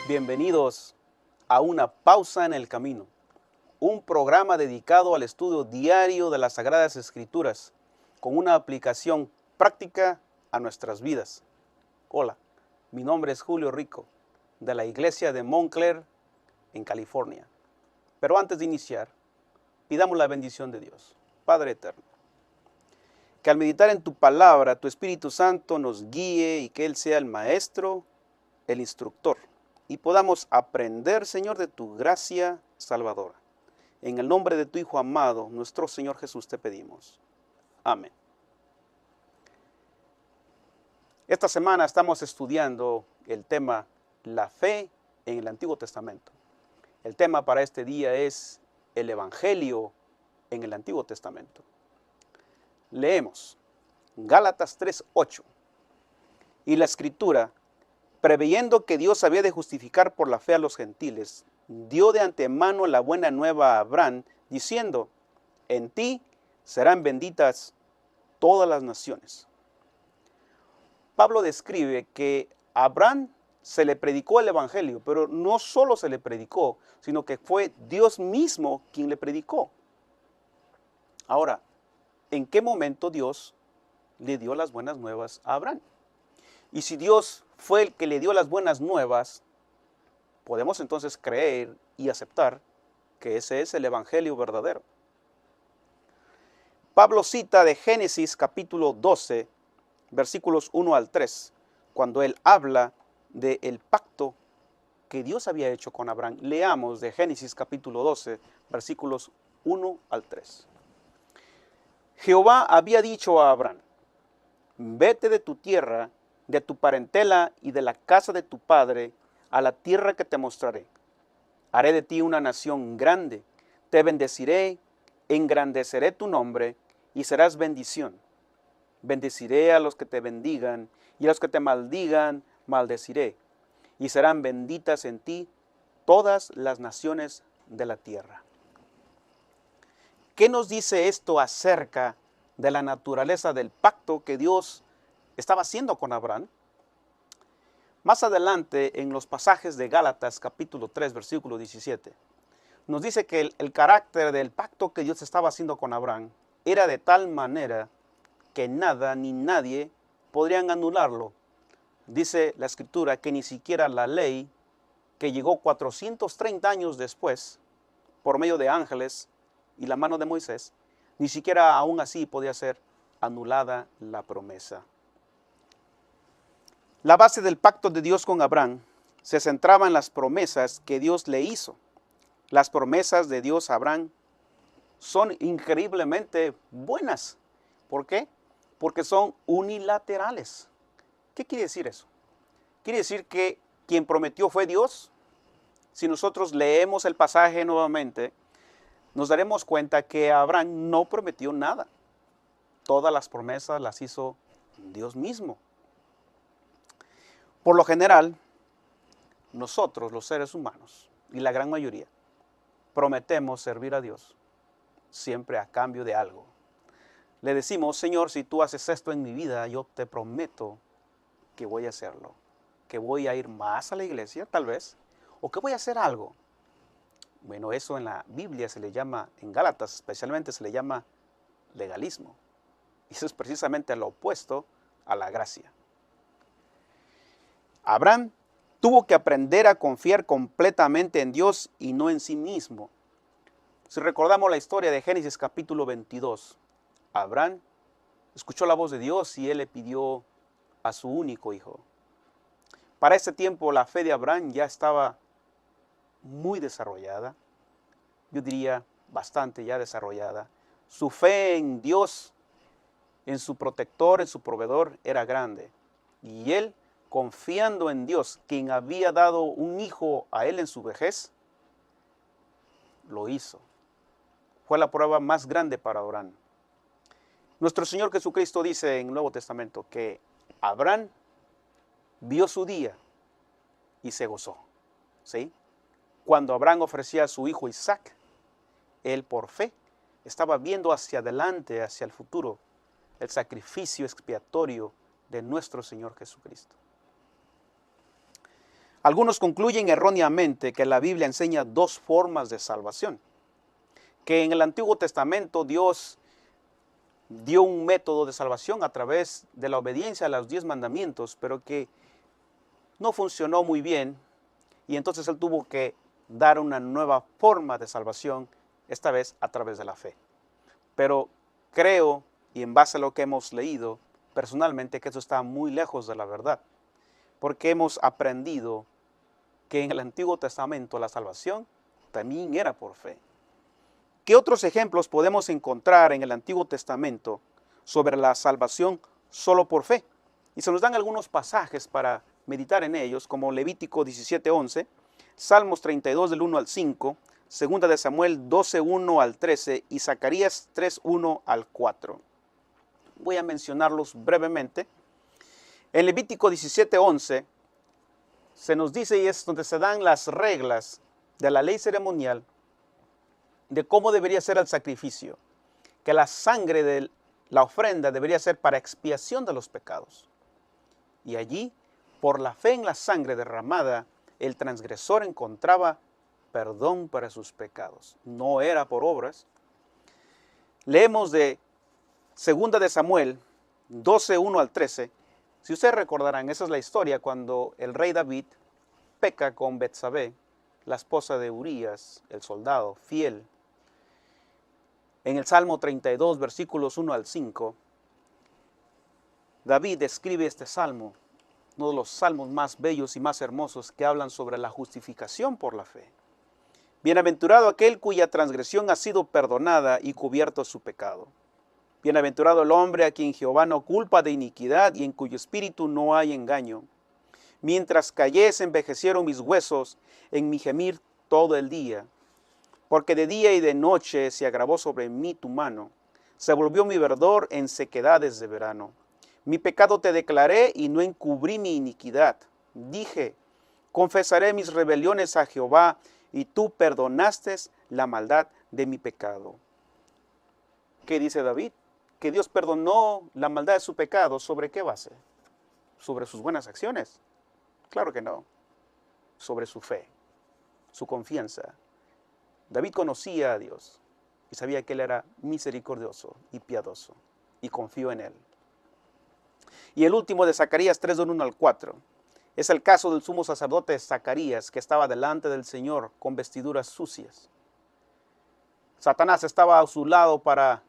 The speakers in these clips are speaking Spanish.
Bienvenidos a Una Pausa en el Camino, un programa dedicado al estudio diario de las Sagradas Escrituras, con una aplicación práctica a nuestras vidas. Hola, mi nombre es Julio Rico, de la iglesia de Montclair, en California. Pero antes de iniciar, pidamos la bendición de Dios, Padre Eterno. Que al meditar en tu palabra, tu Espíritu Santo nos guíe y que Él sea el maestro, el instructor, y podamos aprender, Señor, de tu gracia salvadora. En el nombre de tu Hijo amado, nuestro Señor Jesús, te pedimos. Amén. Esta semana estamos estudiando el tema la fe en el Antiguo Testamento. El tema para este día es el Evangelio en el Antiguo Testamento. Leemos Gálatas 3:8. Y la Escritura, preveyendo que Dios había de justificar por la fe a los gentiles, dio de antemano la buena nueva a Abraham, diciendo: en ti serán benditas todas las naciones. Pablo describe que a Abraham se le predicó el Evangelio, pero no solo se le predicó, sino que fue Dios mismo quien le predicó. Ahora, ¿en qué momento Dios le dio las buenas nuevas a Abraham? Y si Dios fue el que le dio las buenas nuevas, podemos entonces creer y aceptar que ese es el Evangelio verdadero. Pablo cita de Génesis capítulo 12, versículos 1 al 3, cuando él habla del pacto que Dios había hecho con Abraham. Leamos de Génesis capítulo 12, versículos 1 al 3. Jehová había dicho a Abraham: vete de tu tierra, de tu parentela y de la casa de tu padre, a la tierra que te mostraré. Haré de ti una nación grande, te bendeciré, engrandeceré tu nombre y serás bendición. Bendeciré a los que te bendigan y a los que te maldigan, maldeciré. Y serán benditas en ti todas las naciones de la tierra. ¿Qué nos dice esto acerca de la naturaleza del pacto que Dios estaba haciendo con Abraham? Más adelante, en los pasajes de Gálatas capítulo 3, versículo 17, nos dice que el carácter del pacto que Dios estaba haciendo con Abraham era de tal manera que nada ni nadie podrían anularlo. Dice la Escritura que ni siquiera la ley, que llegó 430 años después, por medio de ángeles y la mano de Moisés, ni siquiera aún así podía ser anulada la promesa. La base del pacto de Dios con Abraham se centraba en las promesas que Dios le hizo. Las promesas de Dios a Abraham son increíblemente buenas. ¿Por qué? Porque son unilaterales. ¿Qué quiere decir eso? Quiere decir que quien prometió fue Dios. Si nosotros leemos el pasaje nuevamente, nos daremos cuenta que Abraham no prometió nada. Todas las promesas las hizo Dios mismo. Por lo general, nosotros, los seres humanos, y la gran mayoría, prometemos servir a Dios siempre a cambio de algo. Le decimos: Señor, si tú haces esto en mi vida, yo te prometo que voy a hacerlo, que voy a ir más a la iglesia, tal vez, o que voy a hacer algo. Bueno, eso en la Biblia se le llama, en Gálatas especialmente, se le llama legalismo. Y eso es precisamente lo opuesto a la gracia. Abraham tuvo que aprender a confiar completamente en Dios y no en sí mismo. Si recordamos la historia de Génesis capítulo 22, Abraham escuchó la voz de Dios y él le pidió a su único hijo. Para ese tiempo la fe de Abraham ya estaba muy desarrollada, yo diría bastante ya desarrollada. Su fe en Dios, en su protector, en su proveedor, era grande. Y él, confiando en Dios, quien había dado un hijo a él en su vejez, lo hizo. fue la prueba más grande para Abraham. Nuestro Señor Jesucristo dice en el Nuevo Testamento que Abraham vio su día y se gozó. ¿Sí? Cuando Abraham ofrecía a su hijo Isaac, él por fe estaba viendo hacia adelante, hacia el futuro, el sacrificio expiatorio de nuestro Señor Jesucristo. Algunos concluyen erróneamente que la Biblia enseña dos formas de salvación. Que en el Antiguo Testamento Dios dio un método de salvación a través de la obediencia a los 10 mandamientos, pero que no funcionó muy bien y entonces Él tuvo que dar una nueva forma de salvación, esta vez a través de la fe. Pero creo, y en base a lo que hemos leído, personalmente que eso está muy lejos de la verdad, porque hemos aprendido que en el Antiguo Testamento la salvación también era por fe. ¿Qué otros ejemplos podemos encontrar en el Antiguo Testamento sobre la salvación solo por fe? Y se nos dan algunos pasajes para meditar en ellos, como Levítico 17:11, Salmos 32 del 1 al 5, Segunda de Samuel 12:1 al 13 y Zacarías 3:1 al 4. Voy a mencionarlos brevemente. En Levítico 17:11 se nos dice, y es donde se dan las reglas de la ley ceremonial, de cómo debería ser el sacrificio, que la sangre de la ofrenda debería ser para expiación de los pecados. Y allí, por la fe en la sangre derramada, el transgresor encontraba perdón para sus pecados. No era por obras. Leemos de 2 de Samuel 12:1 al 13. Si ustedes recordarán, esa es la historia cuando el rey David peca con Betsabé, la esposa de Urías, el soldado fiel. En el Salmo 32, versículos 1 al 5, David escribe este salmo, uno de los salmos más bellos y más hermosos que hablan sobre la justificación por la fe. Bienaventurado aquel cuya transgresión ha sido perdonada y cubierto su pecado. Bienaventurado el hombre a quien Jehová no culpa de iniquidad y en cuyo espíritu no hay engaño. Mientras callé se envejecieron mis huesos en mi gemir todo el día. Porque de día y de noche se agravó sobre mí tu mano. Se volvió mi verdor en sequedades de verano. Mi pecado te declaré y no encubrí mi iniquidad. Dije, confesaré mis rebeliones a Jehová y tú perdonaste la maldad de mi pecado. ¿Qué dice David? Que Dios perdonó la maldad de su pecado. ¿Sobre qué base? ¿Sobre sus buenas acciones? Claro que no. Sobre su fe, su confianza. David conocía a Dios y sabía que Él era misericordioso y piadoso y confió en Él. Y el último de Zacarías 3, del 1 al 4, es el caso del sumo sacerdote Zacarías que estaba delante del Señor con vestiduras sucias. Satanás estaba a su lado para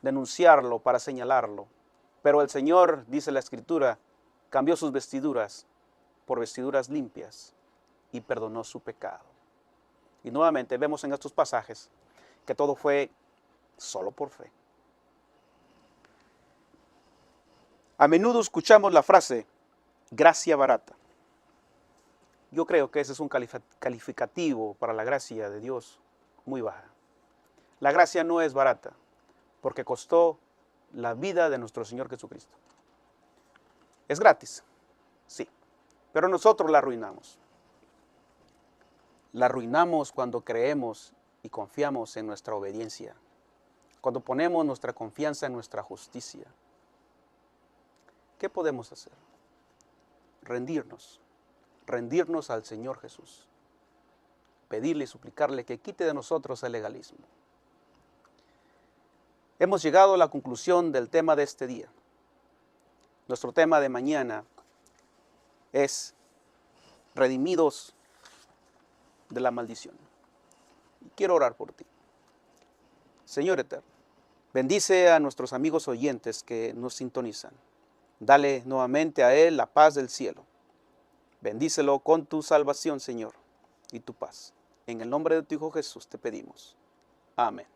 denunciarlo, para señalarlo, pero el Señor, dice la Escritura, cambió sus vestiduras por vestiduras limpias y perdonó su pecado. Y nuevamente vemos en estos pasajes que todo fue solo por fe. A menudo escuchamos la frase, gracia barata. Yo creo que ese es un calificativo para la gracia de Dios muy baja. La gracia no es barata, porque costó la vida de nuestro Señor Jesucristo. Es gratis, sí, pero nosotros la arruinamos. La arruinamos cuando creemos y confiamos en nuestra obediencia, cuando ponemos nuestra confianza en nuestra justicia. ¿Qué podemos hacer? Rendirnos al Señor Jesús, pedirle y suplicarle que quite de nosotros el legalismo. Hemos llegado a la conclusión del tema de este día. Nuestro tema de mañana es redimidos de la maldición. Y quiero orar por ti. Señor eterno, bendice a nuestros amigos oyentes que nos sintonizan. Dale nuevamente a él la paz del cielo. Bendícelo con tu salvación, Señor, y tu paz. En el nombre de tu Hijo Jesús te pedimos. Amén.